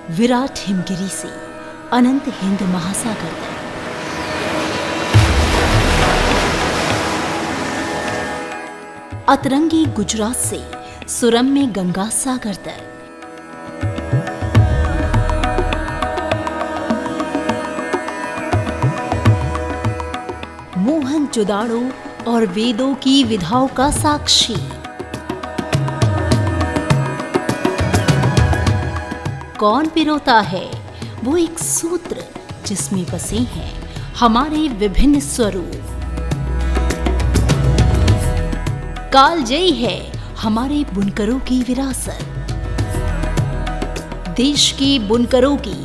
विराट हिमगिरी से अनंत हिंद महासागर तक, अतरंगी गुजरात से सुरम्य गंगा सागर तक, मोहनजोदाड़ो और वेदों की विधाओं का साक्षी, कौन पिरोता है वो एक सूत्र जिसमें बसे हैं हमारे विभिन्न स्वरूप। कालजयी है हमारे बुनकरों की विरासत। देश के बुनकरों की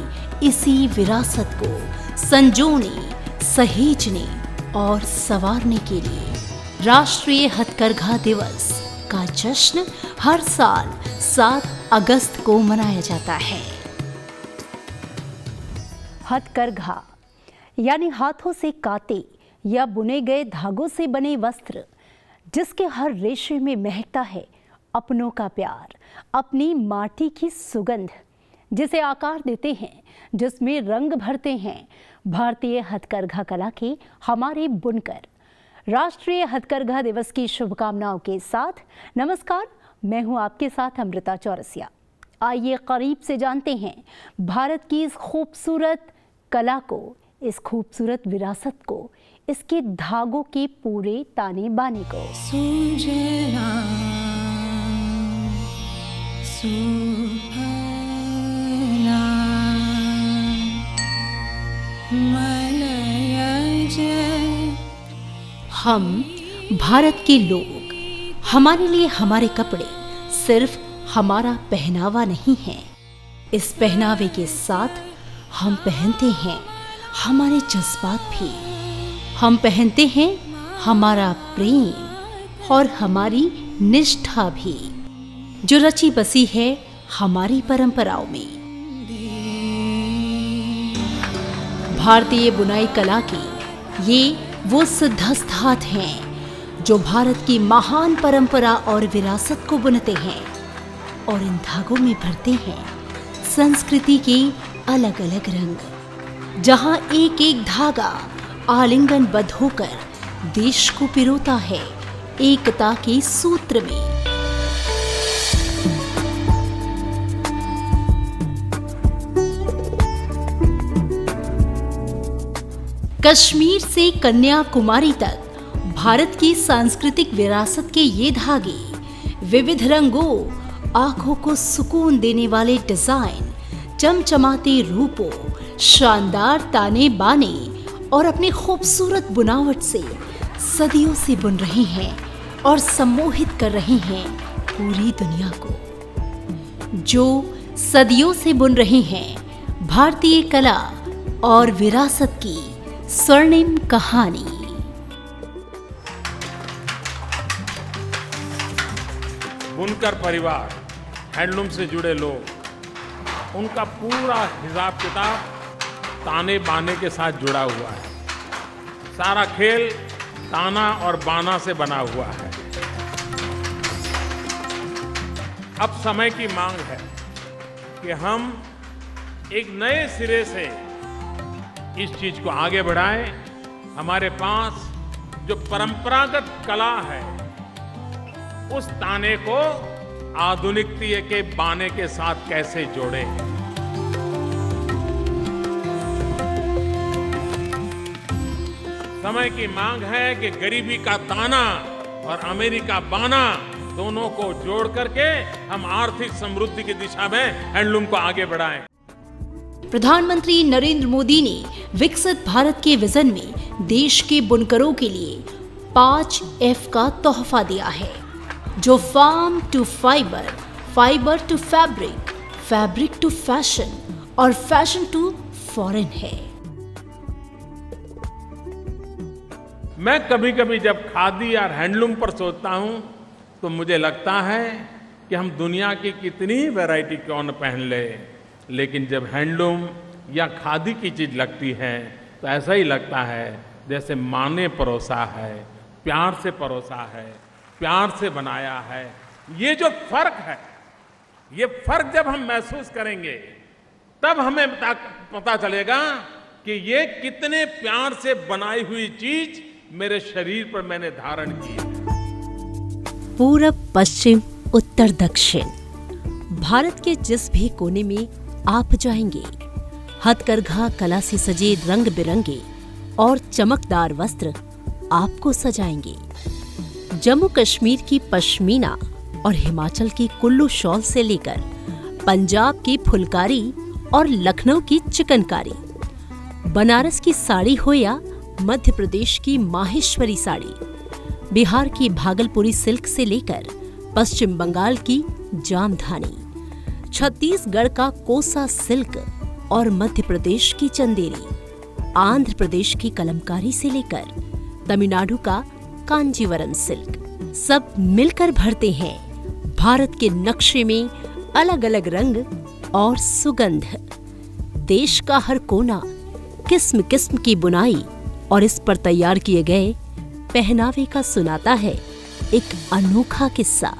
इसी विरासत को संजोने, सहेजने और संवारने के लिए राष्ट्रीय हथकरघा दिवस का जश्न हर साल 7 अगस्त को मनाया जाता है। हथकरघा यानी हाथों से काते या बुने गए धागों से बने वस्त्र, जिसके हर रेशे में महकता है अपनों का प्यार, अपनी माटी की सुगंध, जिसे आकार देते हैं, जिसमें रंग भरते हैं भारतीय हथकरघा कला के हमारे बुनकर। राष्ट्रीय हथकरघा दिवस की शुभकामनाओं के साथ नमस्कार, मैं हूं आपके साथ अमृता चौरसिया। आइए करीब से जानते हैं भारत की इस खूबसूरत कला को, इस खूबसूरत विरासत को, इसके धागों के पूरे ताने बाने को। हम भारत के लोग, हमारे लिए हमारे कपड़े सिर्फ हमारा पहनावा नहीं है। इस पहनावे के साथ हम पहनते हैं हमारे जज्बात भी। हम पहनते हैं हमारा प्रेम और हमारी निष्ठा भी, जो रची बसी है हमारी परंपराओं में। भारतीय बुनाई कला की ये वो सिद्धस्थ हाथ हैं जो भारत की महान परंपरा और विरासत को बुनते हैं और इन धागों में भरते हैं संस्कृति के अलग अलग रंग, जहां एक एक धागा आलिंगनबद्ध होकर देश को पिरोता है एकता के सूत्र में। कश्मीर से कन्याकुमारी तक भारत की सांस्कृतिक विरासत के ये धागे विविध रंगों, आंखों को सुकून देने वाले डिजाइन, चमचमाते रूपों, शानदार ताने बाने और अपनी खूबसूरत बुनावट से सदियों से बुन रहे हैं और सम्मोहित कर रहे हैं पूरी दुनिया को। जो सदियों से बुन रहे हैं भारतीय कला और विरासत की स्वर्णिम कहानी। बुनकर परिवार, हैंडलूम से जुड़े लोग, उनका पूरा हिसाब किताब ताने बाने के साथ जुड़ा हुआ है। सारा खेल ताना और बाना से बना हुआ है। अब समय की मांग है कि हम एक नए सिरे से इस चीज को आगे बढ़ाएं। हमारे पास जो परंपरागत कला है, उस ताने को आधुनिकता के बाने के साथ कैसे जोड़ें। समय की मांग है कि गरीबी का ताना और अमीरी का बाना दोनों को जोड़ करके हम आर्थिक समृद्धि की दिशा में हैंडलूम को आगे बढ़ाएं। प्रधानमंत्री नरेंद्र मोदी ने विकसित भारत के विजन में देश के बुनकरों के लिए 5F का तोहफा दिया है, जो farm to fibre, fibre to fabric, fabric to fashion और फैशन टू फॉरेन है। मैं कभी कभी जब खादी और हैंडलूम पर सोचता हूं तो मुझे लगता है कि हम दुनिया की कितनी वैरायटी क्यों न पहन ले, लेकिन जब हैंडलूम या खादी की चीज लगती है तो ऐसा ही लगता है जैसे माँ ने परोसा है, प्यार से परोसा है, प्यार से बनाया है। ये जो फर्क है, ये फर्क जब हम महसूस करेंगे तब हमें पता चलेगा कि ये कितने प्यार से बनाई हुई चीज मेरे शरीर पर मैंने धारण की है। पूरब, पश्चिम, उत्तर, दक्षिण, भारत के जिस भी कोने में आप जाएंगे, हथकरघा कला से सजे रंग बिरंगे और चमकदार वस्त्र आपको सजाएंगे। जम्मू कश्मीर की पश्मीना और हिमाचल की कुल्लू शॉल से लेकर पंजाब की फुलकारी और लखनऊ की चिकनकारी, बनारस की साड़ी हो या मध्य प्रदेश की माहेश्वरी साड़ी, बिहार की भागलपुरी सिल्क से लेकर पश्चिम बंगाल की जामधानी, छत्तीसगढ़ का कोसा सिल्क और मध्य प्रदेश की चंदेरी, आंध्र प्रदेश की कलमकारी से लेकर तमिलनाडु का कांजीवरम सिल्क, सब मिलकर भरते हैं भारत के नक्शे में अलग अलग रंग और सुगंध। देश का हर कोना किस्म किस्म की बुनाई और इस पर तैयार किए गए पहनावे का सुनाता है एक अनोखा किस्सा।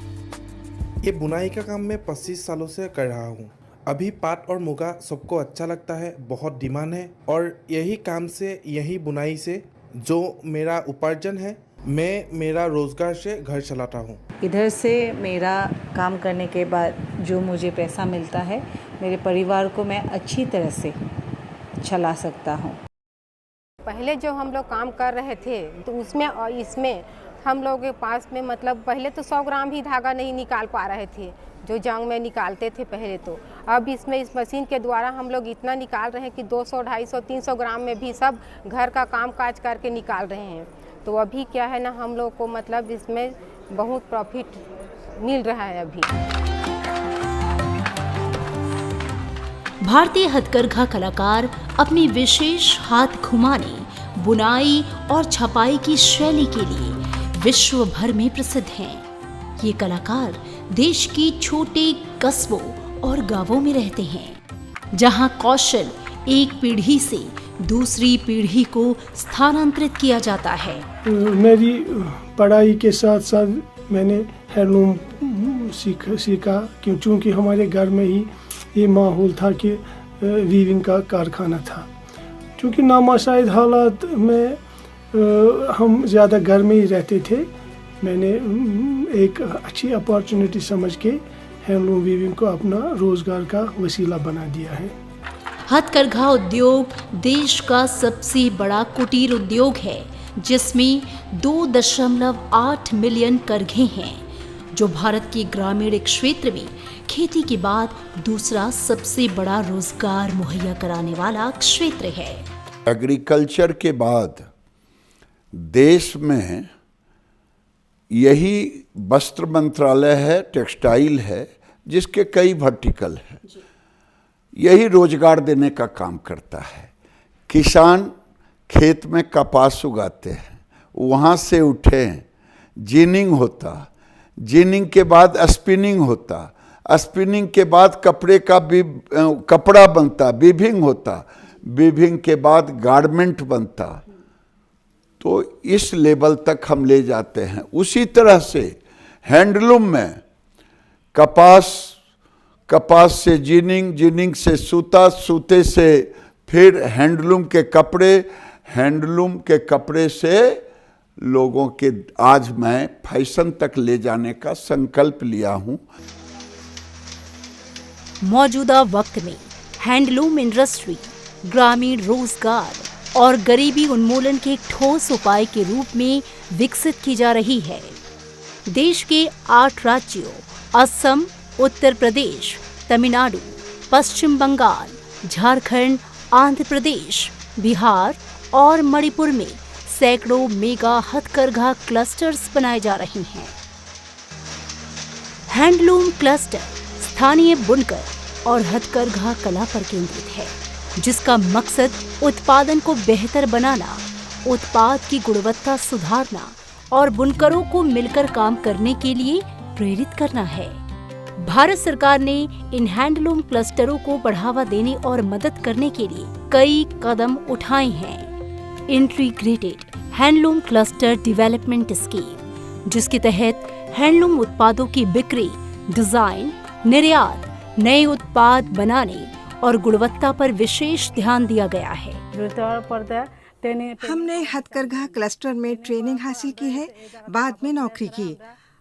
ये बुनाई का काम मैं 25 सालों से कर रहा हूँ। अभी पाट और मुगा सबको अच्छा लगता है, बहुत डिमांड है और यही काम से, यही बुनाई से जो मेरा उपार्जन है, मैं मेरा रोजगार से घर चलाता हूँ। इधर से मेरा काम करने के बाद जो मुझे पैसा मिलता है, मेरे परिवार को मैं अच्छी तरह से चला सकता हूँ। पहले जो हम लोग काम कर रहे थे तो उसमें और इसमें हम लोग के पास में मतलब पहले तो 100 ग्राम ही धागा नहीं निकाल पा रहे थे, जो जंग में निकालते थे पहले तो। अब इसमें इस मशीन के द्वारा हम लोग इतना निकाल रहे हैं कि 200, 250, 300 ग्राम में भी सब घर का काम काज करके निकाल रहे हैं। तो अभी क्या है ना, हम लोग को मतलब इसमें बहुत प्रॉफिट मिल रहा है अभी। भारतीय हथकरघा कलाकार अपनी विशेष हाथ घुमाने, बुनाई और छपाई की शैली के लिए विश्व भर में प्रसिद्ध हैं। ये कलाकार देश की छोटे कस्बों और गांवों में रहते हैं, जहां कौशल एक पीढ़ी से दूसरी पीढ़ी को स्थानांतरित किया जाता है। मेरी पढ़ाई के साथ साथ मैंने हैंडलूम सीखा क्योंकि हमारे घर में ही ये माहौल था कि वीविंग का कारखाना था। क्योंकि नामाशायद हालात में हम ज़्यादा घर में ही रहते थे, मैंने एक अच्छी अपॉर्चुनिटी समझ के हैंडलूम वीविंग को अपना रोज़गार का वसीला बना दिया है। हथकरघा उद्योग देश का सबसे बड़ा कुटीर उद्योग है, जिसमें 2.8 मिलियन करघे हैं, जो भारत के ग्रामीण क्षेत्र में खेती के बाद दूसरा सबसे बड़ा रोजगार मुहैया कराने वाला क्षेत्र है। एग्रीकल्चर के बाद देश में यही वस्त्र मंत्रालय है, टेक्सटाइल है, जिसके कई वर्टिकल है। यही रोजगार देने का काम करता है। किसान खेत में कपास उगाते हैं, वहाँ से उठे जिनिंग होता, जिनिंग के बाद स्पिनिंग होता, स्पिनिंग के बाद कपड़े का कपड़ा बनता, वीविंग होता, वीविंग के बाद गारमेंट बनता। तो इस लेवल तक हम ले जाते हैं। उसी तरह से हैंडलूम में कपास से जिनिंग से सूता, सूते से फिर हैंडलूम के कपड़े से लोगों के आज मैं फैशन तक ले जाने का संकल्प लिया हूँ। मौजूदा वक्त में हैंडलूम इंडस्ट्री ग्रामीण रोजगार और गरीबी उन्मूलन के एक ठोस उपाय के रूप में विकसित की जा रही है। देश के 8 राज्यों असम, उत्तर प्रदेश, तमिलनाडु, पश्चिम बंगाल, झारखंड, आंध्र प्रदेश, बिहार और मणिपुर में सैकड़ों मेगा हथकरघा क्लस्टर्स बनाए जा रहे हैं। हैंडलूम क्लस्टर स्थानीय बुनकर और हथकरघा कला पर केंद्रित है, जिसका मकसद उत्पादन को बेहतर बनाना, उत्पाद की गुणवत्ता सुधारना और बुनकरों को मिलकर काम करने के लिए प्रेरित करना है। भारत सरकार ने इन हैंडलूम क्लस्टरों को बढ़ावा देने और मदद करने के लिए कई कदम उठाए हैं। Integrated handloom cluster development scheme, जिसके तहत हैंडलूम उत्पादों की बिक्री, डिजाइन, निर्यात, नए उत्पाद बनाने और गुणवत्ता पर विशेष ध्यान दिया गया है। हमने हथकरघा क्लस्टर में ट्रेनिंग हासिल की है, बाद में नौकरी की।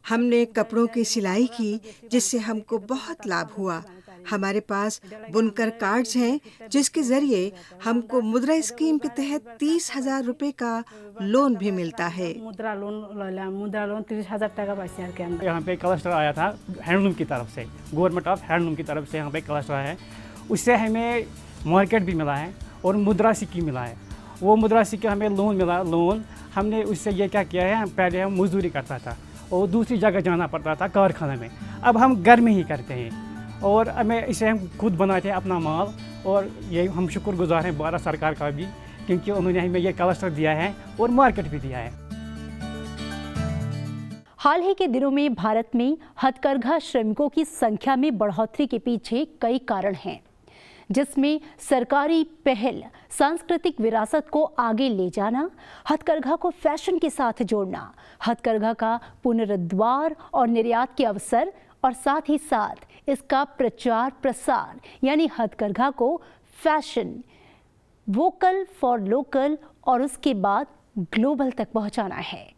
हमने कपड़ों की सिलाई की, जिससे हमको बहुत लाभ हुआ। हमारे पास बुनकर कार्ड्स हैं, जिसके जरिए हमको मुद्रा स्कीम के तहत 30,000 रुपए का लोन भी मिलता है। मुद्रा लोन 30,000 टका पैसे के अंदर। यहाँ पे क्लस्टर आया था हैंडलूम की तरफ से, गवर्नमेंट ऑफ हैंडलूम की तरफ से यहाँ पे क्लस्टर है। उससे हमें मार्केट भी मिला है और मुद्रा सिक्की मिला है। वो मुद्रा सिक्के हमें लोन मिला। लोन हमने उससे ये क्या किया है, पहले हम मजदूरी करता था और दूसरी जगह जाना पड़ता था कारखाने में, अब हम घर में ही करते हैं और हमें इसे हम खुद बनाते हैं अपना माल। और ये हम शुक्रगुजार हैं भारत सरकार का भी, क्योंकि उन्होंने हमें ये क्लस्टर दिया है और मार्केट भी दिया है। हाल ही के दिनों में भारत में हथकरघा श्रमिकों की संख्या में बढ़ोतरी के पीछे कई कारण हैं, जिसमें सरकारी पहल, सांस्कृतिक विरासत को आगे ले जाना, हथकरघा को फैशन के साथ जोड़ना, हथकरघा का पुनरुद्धार और निर्यात के अवसर, और साथ ही साथ इसका प्रचार प्रसार, यानी हथकरघा को फैशन, वोकल फॉर लोकल और उसके बाद ग्लोबल तक पहुंचाना है।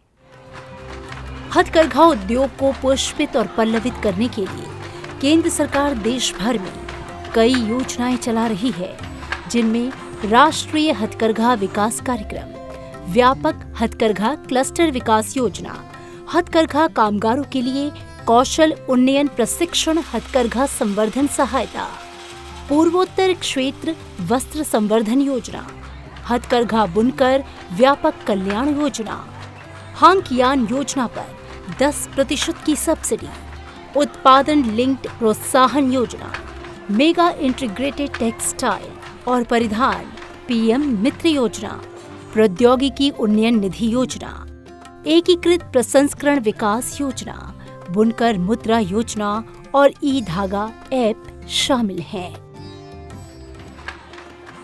हथकरघा उद्योग को पुष्पित और पल्लवित करने के लिए केंद्र सरकार देश भर में कई योजनाएं चला रही है, जिनमें राष्ट्रीय हथकरघा विकास कार्यक्रम, व्यापक हथकरघा क्लस्टर विकास योजना, हथकरघा कामगारों के लिए कौशल उन्नयन प्रशिक्षण हथकरघा संवर्धन सहायता, पूर्वोत्तर क्षेत्र वस्त्र संवर्धन योजना, हथकरघा बुनकर व्यापक कल्याण योजना, हांकयान योजना पर 10% की सब्सिडी, उत्पादन लिंक्ड प्रोत्साहन योजना, मेगा इंटीग्रेटेड टेक्सटाइल और परिधान पीएम मित्र योजना, प्रौद्योगिकी उन्नयन निधि योजना, एकीकृत प्रसंस्करण विकास योजना, बुनकर मुद्रा योजना और ई धागा ऐप शामिल हैं।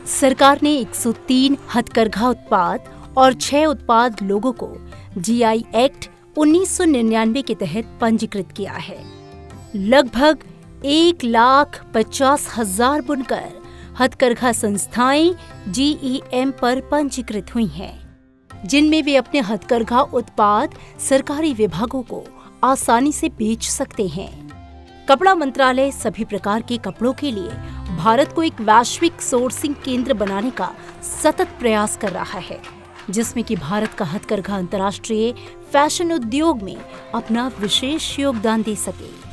सरकार ने 103 हथकरघा उत्पाद और 6 उत्पाद लोगों को जीआई एक्ट 1999 के तहत पंजीकृत किया है। लगभग 1,50,000 बुनकर हथकरघा संस्थाएं जीईएम पर पंजीकृत हुई हैं, जिनमें वे अपने हथकरघा उत्पाद सरकारी विभागों को आसानी से बेच सकते हैं। कपड़ा मंत्रालय सभी प्रकार के कपड़ों के लिए भारत को एक वैश्विक सोर्सिंग केंद्र बनाने का सतत प्रयास कर रहा है, जिसमें कि भारत का हथकरघा अंतर्राष्ट्रीय फैशन उद्योग में अपना विशेष योगदान दे सके।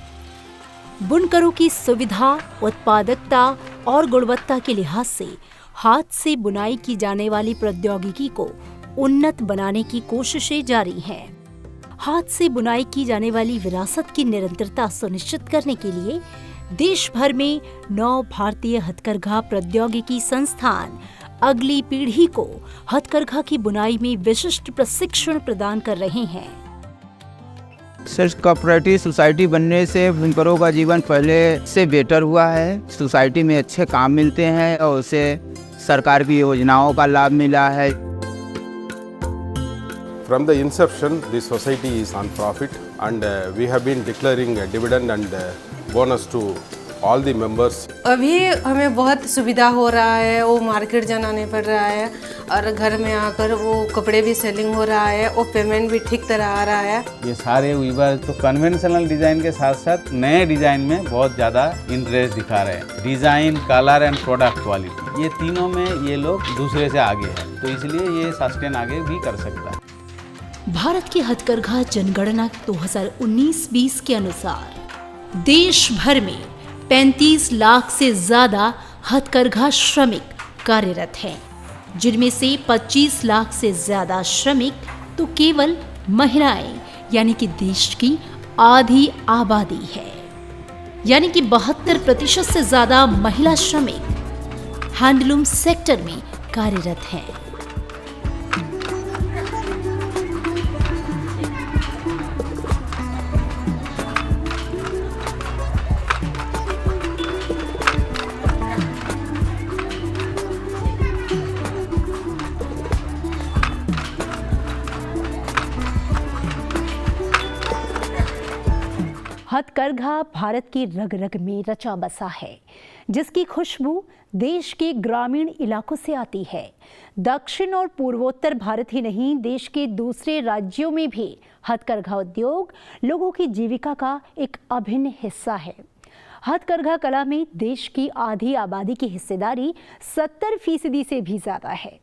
बुनकरों की सुविधा, उत्पादकता और गुणवत्ता के लिहाज से हाथ से बुनाई की जाने वाली प्रौद्योगिकी को उन्नत बनाने की कोशिशें जारी हैं। हाथ से बुनाई की जाने वाली विरासत की निरंतरता सुनिश्चित करने के लिए देश भर में 9 भारतीय हथकरघा प्रौद्योगिकी संस्थान अगली पीढ़ी को हथकरघा की बुनाई में विशिष्ट प्रशिक्षण प्रदान कर रहे हैं। सेल्फ कोऑपरेटिव सोसाइटी बनने से बुनकरों का जीवन पहले से बेटर हुआ है। सोसाइटी में अच्छे काम मिलते हैं और उससे सरकार की योजनाओं का लाभ मिला है। From the inception, the society is on profit, and we have been declaring a dividend and bonus to all the members. अभी हमें बहुत सुविधा हो रहा है, वो मार्केट जाना नहीं पड़ रहा है और घर में आकर वो कपड़े भी सेलिंग हो रहा है, वो पेमेंट भी ठीक तरह आ रहा है। ये सारे वीवर तो कन्वेंशनल डिज़ाइन के साथ साथ नए डिज़ाइन में बहुत ज़्यादा इंटरेस्ट दिखा रहे हैं। Design, colour and product quality, ये तीनों में ये लोग दूसरे से आगे हैं, तो इसलिए ये सस्टेन आगे भी कर सकता है। भारत की हथकरघा जनगणना 2019-20 के अनुसार देश भर में 35 लाख से ज्यादा हथकरघा श्रमिक कार्यरत हैं, जिनमें से 25 लाख से ज्यादा श्रमिक तो केवल महिलाएं, यानी कि देश की आधी आबादी है। यानी कि 72% से ज्यादा महिला श्रमिक हैंडलूम सेक्टर में कार्यरत हैं। हथकरघा भारत की रग रग में रचा बसा है, जिसकी खुशबू देश के ग्रामीण इलाकों से आती है। दक्षिण और पूर्वोत्तर भारत ही नहीं, देश के दूसरे राज्यों में भी हथकरघा उद्योग लोगों की जीविका का एक अभिन्न हिस्सा है। हथकरघा कला में देश की आधी आबादी की हिस्सेदारी 70% से भी ज्यादा है,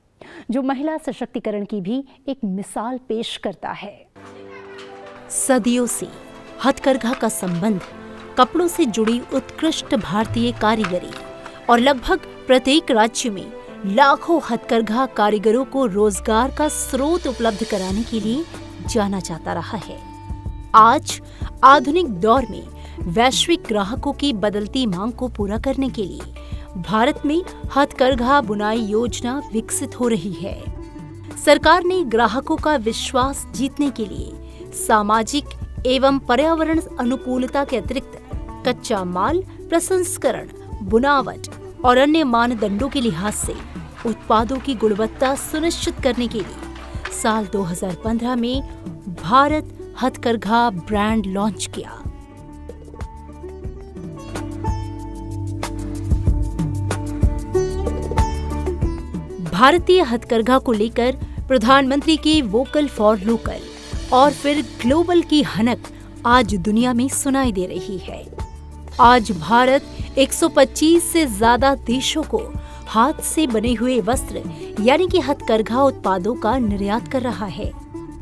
जो महिला सशक्तिकरण की भी एक मिसाल पेश करता है। सदियों से हथकरघा का संबंध कपड़ों से जुड़ी उत्कृष्ट भारतीय कारीगरी और लगभग प्रत्येक राज्य में लाखों हथकरघा कारीगरों को रोजगार का स्रोत उपलब्ध कराने के लिए जाना जाता रहा है। आज आधुनिक दौर में वैश्विक ग्राहकों की बदलती मांग को पूरा करने के लिए भारत में हथकरघा बुनाई योजना विकसित हो रही है। सरकार ने ग्राहकों का विश्वास जीतने के लिए सामाजिक एवं पर्यावरण अनुकूलता के अतिरिक्त कच्चा माल, प्रसंस्करण, बुनावट और अन्य मानदंडों के लिहाज से उत्पादों की गुणवत्ता सुनिश्चित करने के लिए साल 2015 में भारत हथकरघा ब्रांड लॉन्च किया। भारतीय हथकरघा को लेकर प्रधानमंत्री के वोकल फॉर लोकल और फिर ग्लोबल की हनक आज दुनिया में सुनाई दे रही है। आज भारत 125 से ज्यादा देशों को हाथ से बने हुए वस्त्र यानी कि हथकरघा उत्पादों का निर्यात कर रहा है,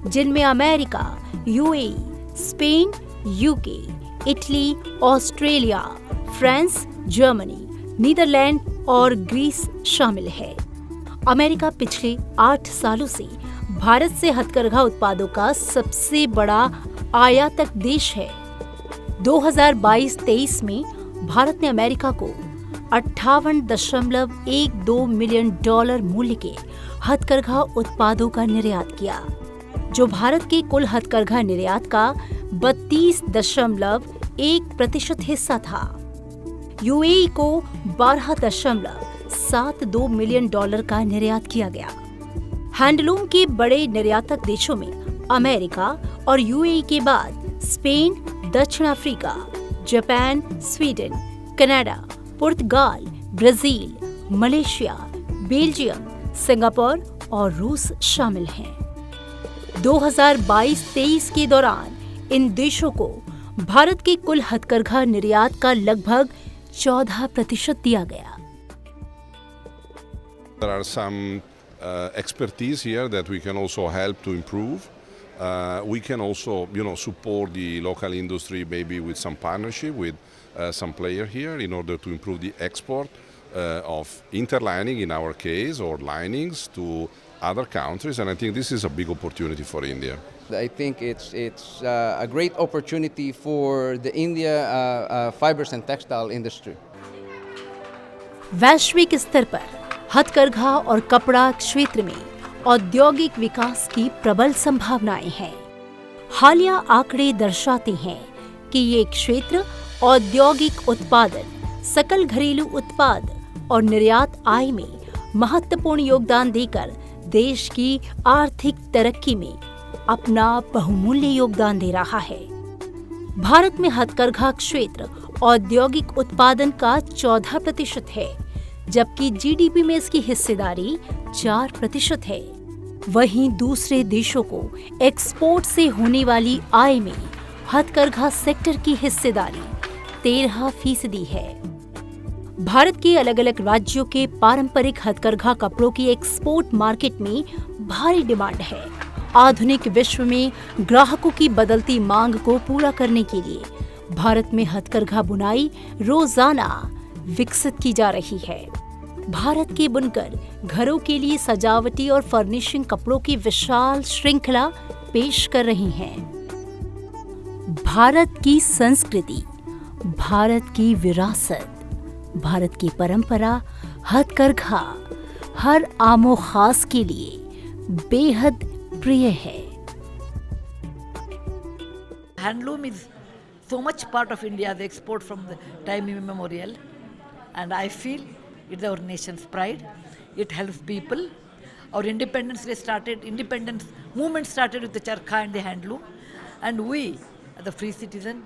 जिनमें America, UAE, Spain, UK, Italy, Australia, France, Germany, Netherland और ग्रीस शामिल है। अमेरिका पिछले 8 सालों से भारत से हथकरघा उत्पादों का सबसे बड़ा आयातक देश है। 2022-23 में भारत ने अमेरिका को $58.12 मिलियन मूल्य के हथकरघा उत्पादों का निर्यात किया, जो भारत के कुल हथकरघा निर्यात का 32.1% हिस्सा था। यूएई को $12.72 मिलियन का निर्यात किया गया। हैंडलूम के बड़े निर्यातक देशों में अमेरिका और यूएई के बाद स्पेन, दक्षिण अफ्रीका, जापान, स्वीडन, कनाडा, पुर्तगाल, ब्राजील, मलेशिया, बेल्जियम, सिंगापुर और रूस शामिल हैं। 2022-23 के दौरान इन देशों को भारत के कुल हथकरघा निर्यात का लगभग 14% दिया गया। There are some expertise here that we can also help to improve. We can also, support the local industry maybe with some partnership with some player here in order to improve the export of interlining in our case or linings to other countries, and I think this is a big opportunity for India. I think it's a great opportunity for the India fibers and textile industry. वैश्विक स्तर पर हथकरघा और कपड़ा क्षेत्र में औद्योगिक विकास की प्रबल संभावनाएं हैं। हालिया आंकड़े दर्शाते हैं कि ये क्षेत्र औद्योगिक उत्पादन, सकल घरेलू उत्पाद और निर्यात आय में महत्वपूर्ण योगदान देकर देश की आर्थिक तरक्की में अपना बहुमूल्य योगदान दे रहा है। भारत में हथकरघा क्षेत्र औद्योगिक उत्पादन का 14% है, जबकि जीडीपी में इसकी हिस्सेदारी 4% है। वहीं दूसरे देशों को एक्सपोर्ट से होने वाली आय में हथकरघा सेक्टर की हिस्सेदारी 13% है। भारत के अलग अलग राज्यों के पारंपरिक हथकरघा कपड़ों की एक्सपोर्ट मार्केट में भारी डिमांड है। आधुनिक विश्व में ग्राहकों की बदलती मांग को पूरा करने के लिए भारत में हथकरघा बुनाई रोजाना विकसित की जा रही है। भारत के बुनकर घरों के लिए सजावटी और फर्निशिंग कपड़ों की विशाल श्रृंखला पेश कर रही हैं। भारत की संस्कृति, भारत की विरासत, भारत की परंपरा हथकरघा हर आमो खास के लिए बेहद प्रिय है। Handloom is so much part of India's export from the time immemorial, and I feel it's our nation's pride. It helps people. Our independence movement started with the charkha and the handloom, and we, as a free citizen,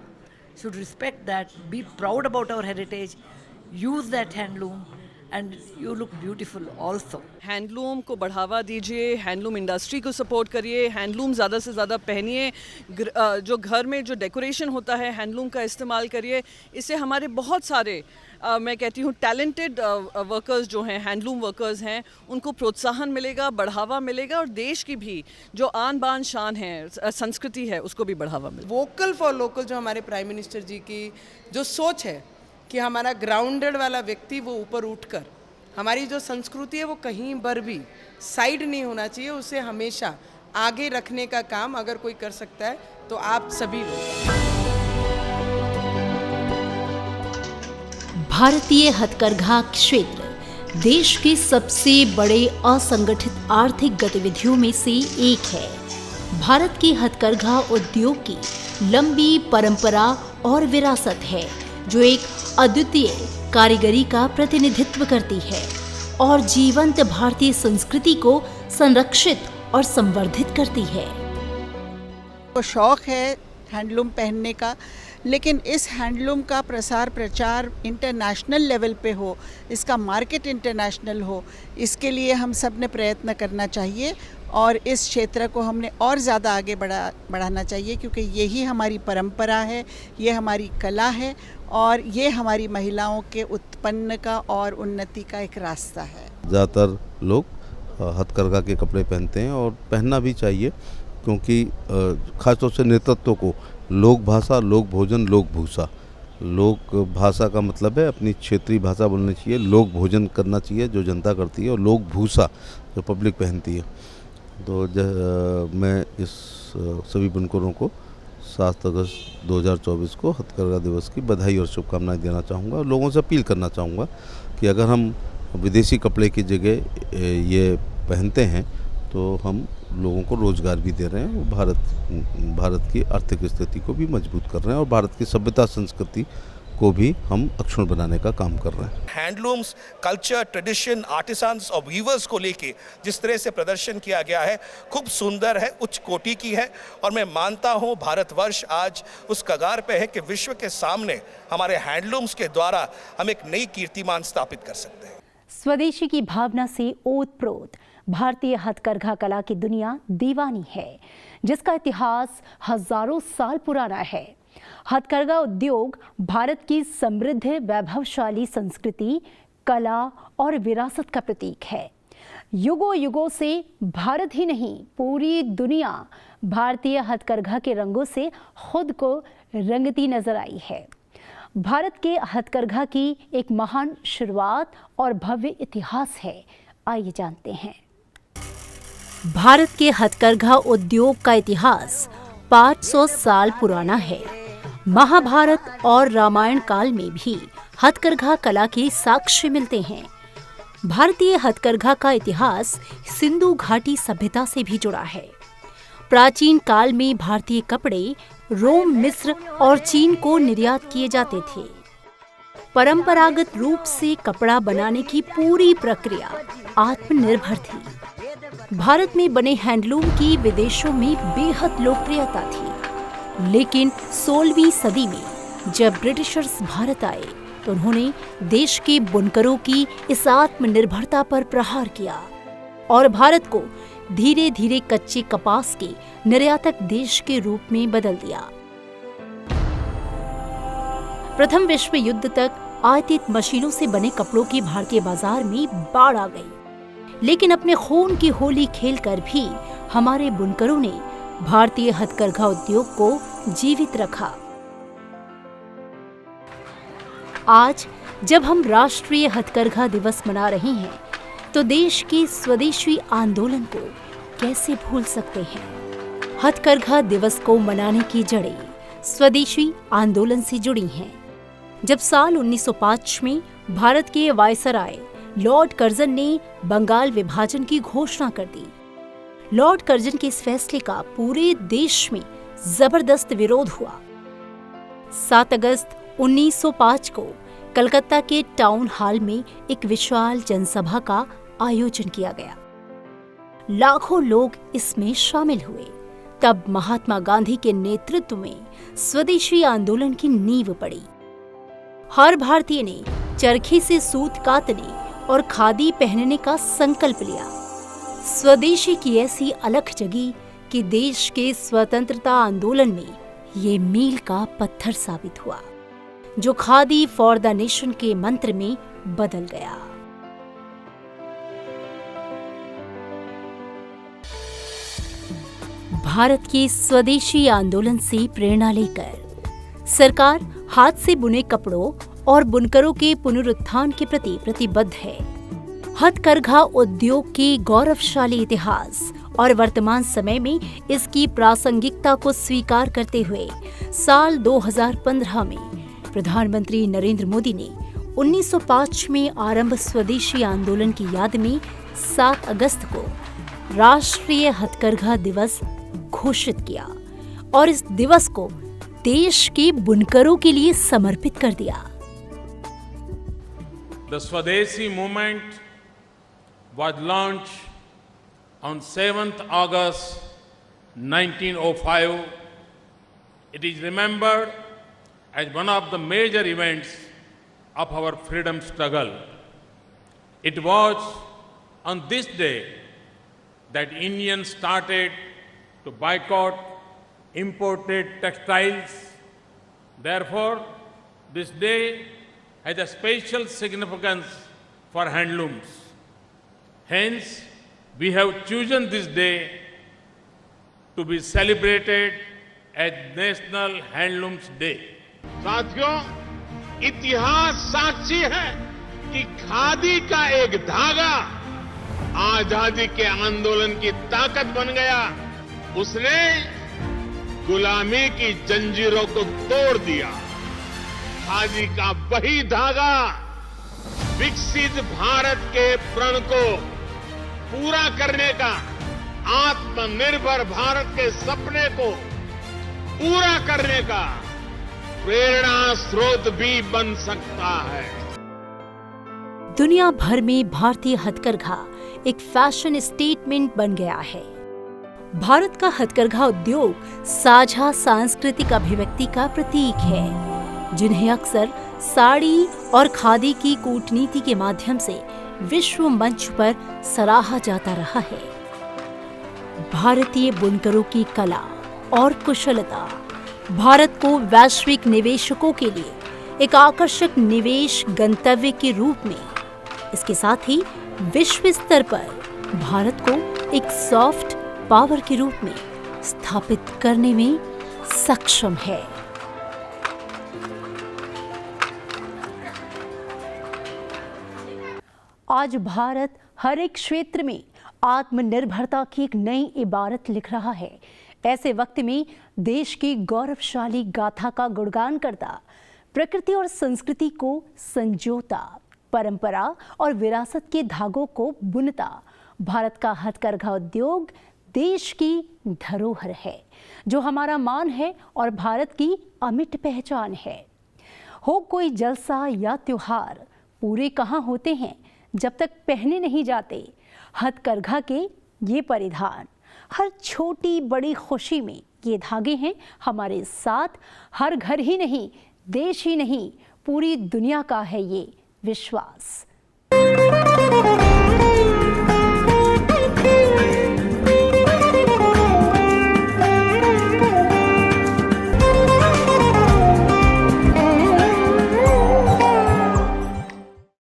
should respect that, be proud about our heritage, use that handloom, and you look beautiful also. Handloom को बढ़ावा दीजिए, handloom industry को support करिए, handloom ज़्यादा से ज़्यादा पहनिए, जो घर में जो डेकोरेशन होता है हैंडलूम का इस्तेमाल करिए। इससे हमारे बहुत सारे मैं कहती हूँ टैलेंटेड वर्कर्स जो हैं, हैंडलूम वर्कर्स हैं, उनको प्रोत्साहन मिलेगा, बढ़ावा मिलेगा, और देश की भी जो आन बान शान है, संस्कृति है, उसको भी बढ़ावा मिलेगा। वोकल फॉर लोकल जो हमारे प्राइम मिनिस्टर जी की जो सोच है कि हमारा ग्राउंडेड वाला व्यक्ति वो ऊपर उठकर हमारी जो संस्कृति है वो कहीं पर भी साइड नहीं होना चाहिए, उसे हमेशा आगे रखने का काम अगर कोई कर सकता है तो आप सभी लोग। भारतीय हथकरघा क्षेत्र देश के सबसे बड़े असंगठित आर्थिक गतिविधियों में से एक है। भारत के हथकरघा उद्योग की लंबी परंपरा और विरासत है जो एक अद्वितीय कारीगरी का प्रतिनिधित्व करती है और जीवंत भारतीय संस्कृति को संरक्षित और संवर्धित करती है। तो शौक है हैंडलूम पहनने का, लेकिन इस हैंडलूम का प्रसार प्रचार इंटरनेशनल लेवल पे हो, इसका मार्केट इंटरनेशनल हो, इसके लिए हम सब ने प्रयत्न करना चाहिए और इस क्षेत्र को हमने और ज़्यादा आगे बढ़ाना चाहिए, क्योंकि यही हमारी परंपरा है, ये हमारी कला है और ये हमारी महिलाओं के उत्पन्न का और उन्नति का एक रास्ता है। ज़्यादातर लोग हथकरघा के कपड़े पहनते हैं और पहनना भी चाहिए, क्योंकि खासतौर से नेतृत्व को लोक भाषा, लोक भोजन, लोक भूषा। लोक भाषा का मतलब है अपनी क्षेत्रीय भाषा बोलनी चाहिए, लोक भोजन करना चाहिए जो जनता करती है, और लोक भूषा जो पब्लिक पहनती है। तो मैं इस सभी बुनकरों को 7 अगस्त 2024 को हथकरघा दिवस की बधाई और शुभकामनाएं देना चाहूँगा, और लोगों से अपील करना चाहूँगा कि अगर हम विदेशी कपड़े की जगह ये पहनते हैं तो हम लोगों को रोज़गार भी दे रहे हैं, और भारत की आर्थिक स्थिति को भी मजबूत कर रहे हैं, और भारत की सभ्यता संस्कृति को भी हम अक्षुण्ण बनाने का काम कर रहे हैं। हैंडलूम्स, कल्चर, ट्रेडिशन, आर्टिसंस और वीवर्स को लेके जिस तरह से प्रदर्शन किया गया है खूब सुंदर है, उच्च कोटि की है, और मैं मानता हूँ भारतवर्ष आज उस कगार पे है कि विश्व के सामने हमारे हैंडलूम्स के द्वारा हम एक नई कीर्तिमान स्थापित कर सकते हैं। स्वदेशी की भावना से ओतप्रोत भारतीय हथकरघा कला की दुनिया दीवानी है, जिसका इतिहास हजारों साल पुराना है। हथकरघा उद्योग भारत की समृद्ध वैभवशाली संस्कृति, कला और विरासत का प्रतीक है। युगों युगों से भारत ही नहीं पूरी दुनिया भारतीय हथकरघा के रंगों से खुद को रंगती नजर आई है। भारत के हथकरघा की एक महान शुरुआत और भव्य इतिहास है, आइए जानते हैं। भारत के हथकरघा उद्योग का इतिहास 500 साल पुराना है। महाभारत और रामायण काल में भी हथकरघा कला के साक्ष्य मिलते हैं। भारतीय हथकरघा का इतिहास सिंधु घाटी सभ्यता से भी जुड़ा है। प्राचीन काल में भारतीय कपड़े रोम, मिस्र और चीन को निर्यात किए जाते थे। परंपरागत रूप से कपड़ा बनाने की पूरी प्रक्रिया आत्मनिर्भर थी। भारत में बने हैंडलूम की विदेशों में बेहद लोकप्रियता थी, लेकिन 16वीं सदी में जब ब्रिटिशर्स भारत आए तो उन्होंने देश के बुनकरों की इस आत्मनिर्भरता पर प्रहार किया और भारत को धीरे धीरे कच्चे कपास के निर्यातक देश के रूप में बदल दिया। प्रथम विश्व युद्ध तक आयातित मशीनों से बने कपड़ों की भारतीय बाजार में बाढ़ आ गई, लेकिन अपने खून की होली खेलकर भी हमारे बुनकरों ने भारतीय हथकरघा उद्योग को जीवित रखा। आज जब हम राष्ट्रीय हथकरघा दिवस मना रहे हैं तो देश के स्वदेशी आंदोलन को कैसे भूल सकते हैं। हथकरघा दिवस को मनाने की जड़ें स्वदेशी आंदोलन से जुड़ी हैं। जब साल 1905 में भारत के वायसराय लॉर्ड कर्जन ने बंगाल विभाजन की घोषणा कर दी। लॉर्ड कर्जन के इस फैसले का पूरे देश में जबरदस्त विरोध हुआ। 7 अगस्त 1905 को कलकत्ता के टाउन हॉल में एक विशाल जनसभा का आयोजन किया गया। लाखों लोग इसमें शामिल हुए। तब महात्मा गांधी के नेतृत्व में स्वदेशी आंदोलन की नींव पड़ी। हर भारतीय ने चरखी से सूत कातने और खादी पहनने का संकल्प लिया। स्वदेशी की ऐसी अलख जगी कि देश के स्वतंत्रता आंदोलन में ये मील का पत्थर साबित हुआ, जो खादी फॉर द नेशन के मंत्र में बदल गया। भारत के स्वदेशी आंदोलन से प्रेरणा लेकर सरकार हाथ से बुने कपड़ों और बुनकरों के पुनरुत्थान के प्रति प्रतिबद्ध है। हथकरघा उद्योग के गौरवशाली इतिहास और वर्तमान समय में इसकी प्रासंगिकता को स्वीकार करते हुए साल 2015 में प्रधानमंत्री नरेंद्र मोदी ने 1905 में आरंभ स्वदेशी आंदोलन की याद में 7 अगस्त को राष्ट्रीय हथकरघा दिवस घोषित किया और इस दिवस को देश के बुनकरों के लिए समर्पित कर दिया। The Swadeshi movement was launched on 7th August 1905. It is remembered as one of the major events of our freedom struggle. It was on this day that Indians started to boycott imported textiles. Therefore, this day has a special significance for handlooms. Hence, we have chosen this day to be celebrated as National Handlooms Day. साथियों, इतिहास साक्षी है कि खादी का एक धागा आजादी के आंदोलन की ताकत बन गया। उसने गुलामी की जंजीरों को तोड़ दिया। खादी का वही धागा विकसित भारत के प्रण को पूरा करने का, आत्मनिर्भर भारत के सपने को पूरा करने का प्रेरणा स्रोत भी बन सकता है। दुनिया भर में भारतीय हथकरघा एक फैशन स्टेटमेंट बन गया है। भारत का हथकरघा उद्योग साझा सांस्कृतिक अभिव्यक्ति का प्रतीक है, जिन्हें अक्सर साड़ी और खादी की कूटनीति के माध्यम से विश्व मंच पर सराहा जाता रहा है। भारतीय बुनकरों की कला और कुशलता भारत को वैश्विक निवेशकों के लिए एक आकर्षक निवेश गंतव्य के रूप में, इसके साथ ही विश्व स्तर पर भारत को एक सॉफ्ट पावर के रूप में स्थापित करने में सक्षम है। आज भारत हर एक क्षेत्र में आत्मनिर्भरता की एक नई इबारत लिख रहा है। ऐसे वक्त में देश की गौरवशाली गाथा का गुणगान करता, प्रकृति और संस्कृति को संजोता, परंपरा और विरासत के धागों को बुनता भारत का हथकरघा उद्योग देश की धरोहर है, जो हमारा मान है और भारत की अमिट पहचान है। हो कोई जलसा या त्योहार, पूरे कहाँ होते हैं जब तक पहने नहीं जाते हथकरघा के ये परिधान। हर छोटी बड़ी खुशी में ये धागे हैं हमारे साथ। हर घर ही नहीं, देश ही नहीं, पूरी दुनिया का है ये विश्वास।